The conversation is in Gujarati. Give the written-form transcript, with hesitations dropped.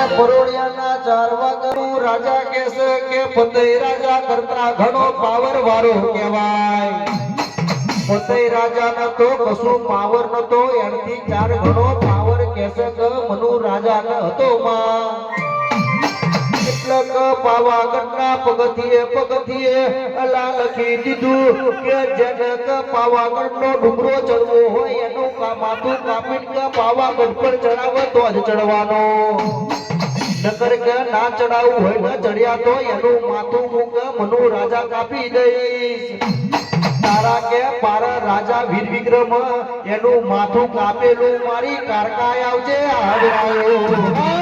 પરોડિયાના ચારવા કરું રાજા કેસે કે ફતેહ રાજા કરતા ઘણો પાવર વાળો કહેવાય. ફતેહ રાજા ન તો કશું પાવર નતો, એનાથી 4 ગણો પાવર કેસે કે મનુ રાજા ન હતો માં. એટલે કે પાવાગઢના પગથિયે અલા લખી દીધું કે જેને કે પાવાગઢનો ડુંગરો ચડવો હોય એનું માથું કાપીને કે પાવાગઢ પર ચડાવે તો જ ચડવાનો, નકર કે ના ચડાવવું હોય ને ચડ્યા તો એનું માથું હું કે મનુ રાજા કાપી દઈશ. તારા કે પારા રાજા વીર વિક્રમ એનું માથું કાપેલું મારી કારકાય આવજે હાજરાયો.